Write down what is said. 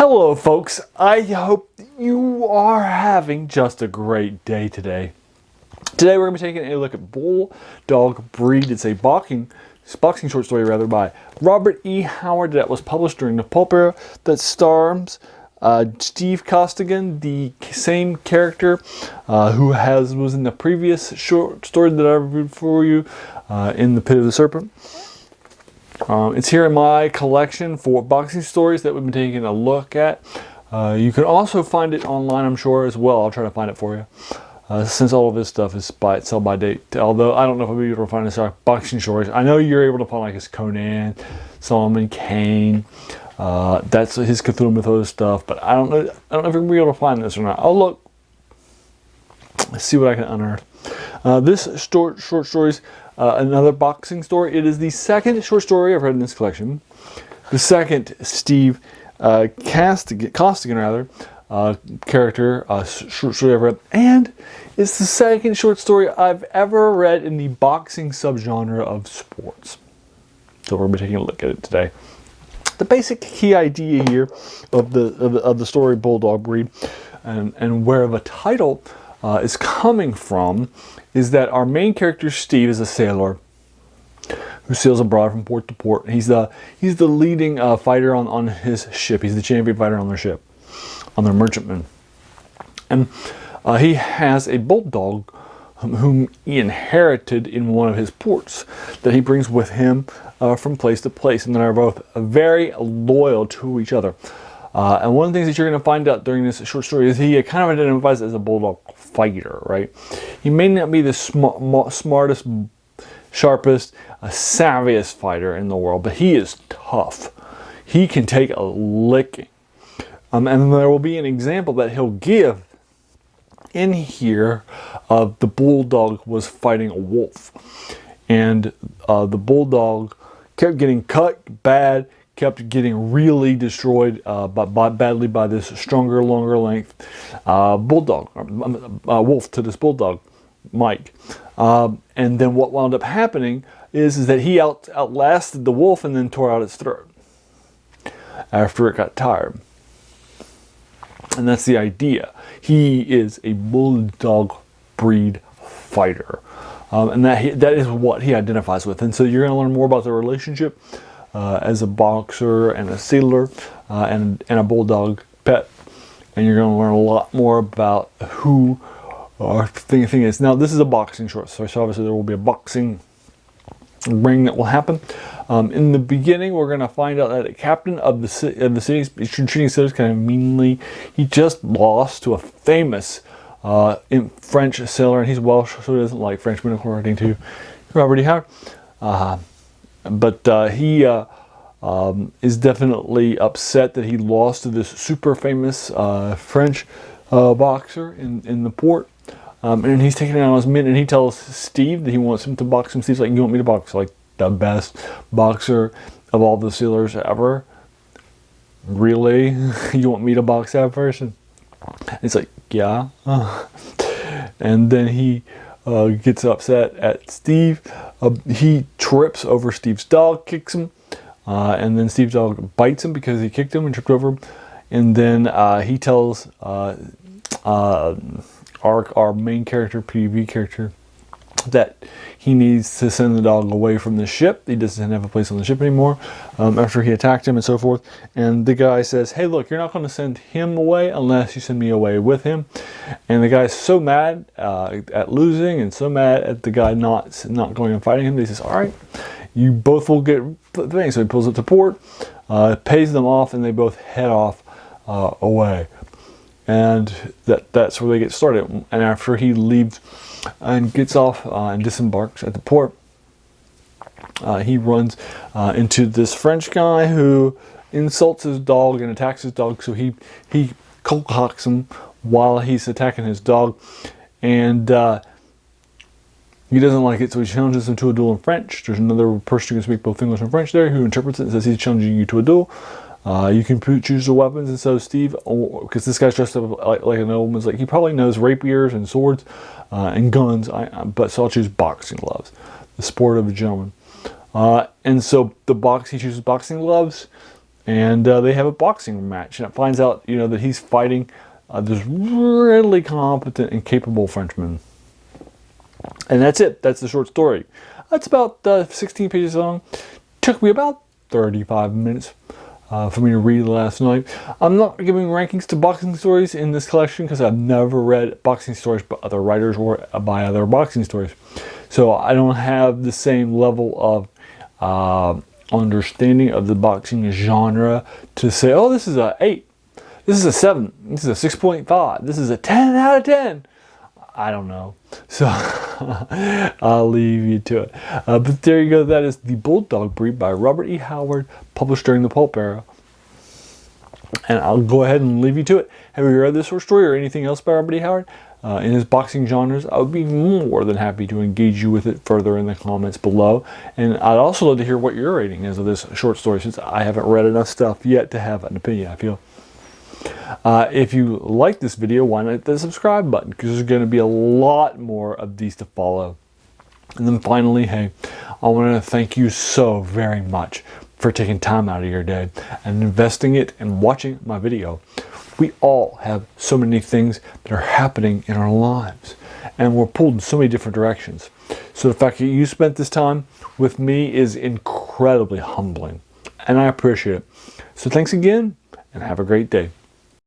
Hello folks, I hope you are having just a great day today. Today we're going to be taking a look at Bulldog Breed. It's a boxing short story by Robert E. Howard that was published during the pulp era that stars Steve Costigan, the same character who was in the previous short story that I reviewed for you in The Pit of the Serpent. It's here in my collection for boxing stories that we've been taking a look at. You can also find it online, I'm sure, as well. I'll try to find it for you. Since all of this stuff is sell by date. Although I don't know if I'll be able to find this boxing stories. I know you're able to find like his Conan, Solomon Kane. That's his Cthulhu Mythos stuff. But I don't know if you're going to be able to find this or not. I'll look. Let's see what I can unearth. This short stories. Another boxing story. It is the second short story I've read in this collection. The second Steve Costigan character short story I've read. And it's the second short story I've ever read in the boxing subgenre of sports. So we're going to be taking a look at it today. The basic key idea here of the story Bulldog Breed and where the title is coming from is that our main character Steve is a sailor who sails abroad from port to port. He's the leading fighter on his ship. He's the champion fighter on their ship, on their merchantman. And he has a bulldog whom he inherited in one of his ports that he brings with him from place to place, and they are both very loyal to each other. And one of the things that you're going to find out during this short story is he kind of identifies as a bulldog fighter, right? He may not be the smartest, sharpest, savviest fighter in the world, but he is tough. He can take a licking. And there will be an example that he'll give in here of the bulldog was fighting a wolf. And the bulldog kept getting cut bad, kept getting really destroyed badly by this stronger, longer length wolf to this bulldog, Mike. And then what wound up happening is that he outlasted the wolf and then tore out its throat after it got tired. And that's the idea. He is a bulldog breed fighter. And that is what he identifies with. And so you're going to learn more about the relationship as a boxer and a sailor and a bulldog pet, and you're going to learn a lot more about who our thing is. Now, this is a boxing short story, so obviously there will be a boxing ring that will happen. In the beginning, we're going to find out that the captain of the city is treating sailors kind of meanly. He just lost to a famous French sailor, and he's Welsh, so he doesn't like Frenchmen, according to Robert E. Howard. But he is definitely upset that he lost to this super famous French boxer in the port. And he's taking it on his men, and he tells Steve that he wants him to box him. Steve's like, "You want me to box like the best boxer of all the sailors ever? Really? You want me to box that person?" It's like, "Yeah." And then he gets upset at Steve. He trips over Steve's dog, kicks him, and then Steve's dog bites him because he kicked him and tripped over him. And then he tells our main character, PV character, that he needs to send the dog away from the ship. He doesn't have a place on the ship anymore after he attacked him and so forth. And the guy says, "Hey, look, you're not going to send him away unless you send me away with him." And the guy's so mad at losing and so mad at the guy not going and fighting him, he says, "All right, you both will get things." So he pulls up to port, pays them off, and they both head off away. And that's where they get started. And after he leaves and gets off and disembarks at the port, he runs into this French guy who insults his dog and attacks his dog. So he cold cocks him while he's attacking his dog, and he doesn't like it, so he challenges him to a duel in French. There's another person who can speak both English and French there who interprets it and says he's challenging you to a duel. You can choose the weapons, and so Steve, because this guy's dressed up like an nobleman, like he probably knows rapiers and swords and guns, so I'll choose boxing gloves, the sport of a gentleman. And so he chooses boxing gloves, and they have a boxing match, and it finds out, that he's fighting this really competent and capable Frenchman. And that's it. That's the short story. That's about 16 pages long. Took me about 35 minutes for me to read last night. I'm not giving rankings to boxing stories in this collection because I've never read boxing stories by other writers or by other boxing stories. So I don't have the same level of understanding of the boxing genre to say, oh, this is a 8. This is a 7. This is a 6.5. This is a 10 out of 10. I don't know. So I'll leave you to it. But there you go. That is The Bulldog Breed by Robert E. Howard, published during the pulp era. And I'll go ahead and leave you to it. Have you read this short story or anything else by Robert E. Howard in his boxing genres? I would be more than happy to engage you with it further in the comments below. And I'd also love to hear what your rating is of this short story, since I haven't read enough stuff yet to have an opinion, I feel. If you like this video, why not hit the subscribe button, because there's going to be a lot more of these to follow. And then finally, hey, I want to thank you so very much for taking time out of your day and investing it and watching my video. We all have so many things that are happening in our lives, and we're pulled in so many different directions. So the fact that you spent this time with me is incredibly humbling, and I appreciate it. So thanks again, and have a great day.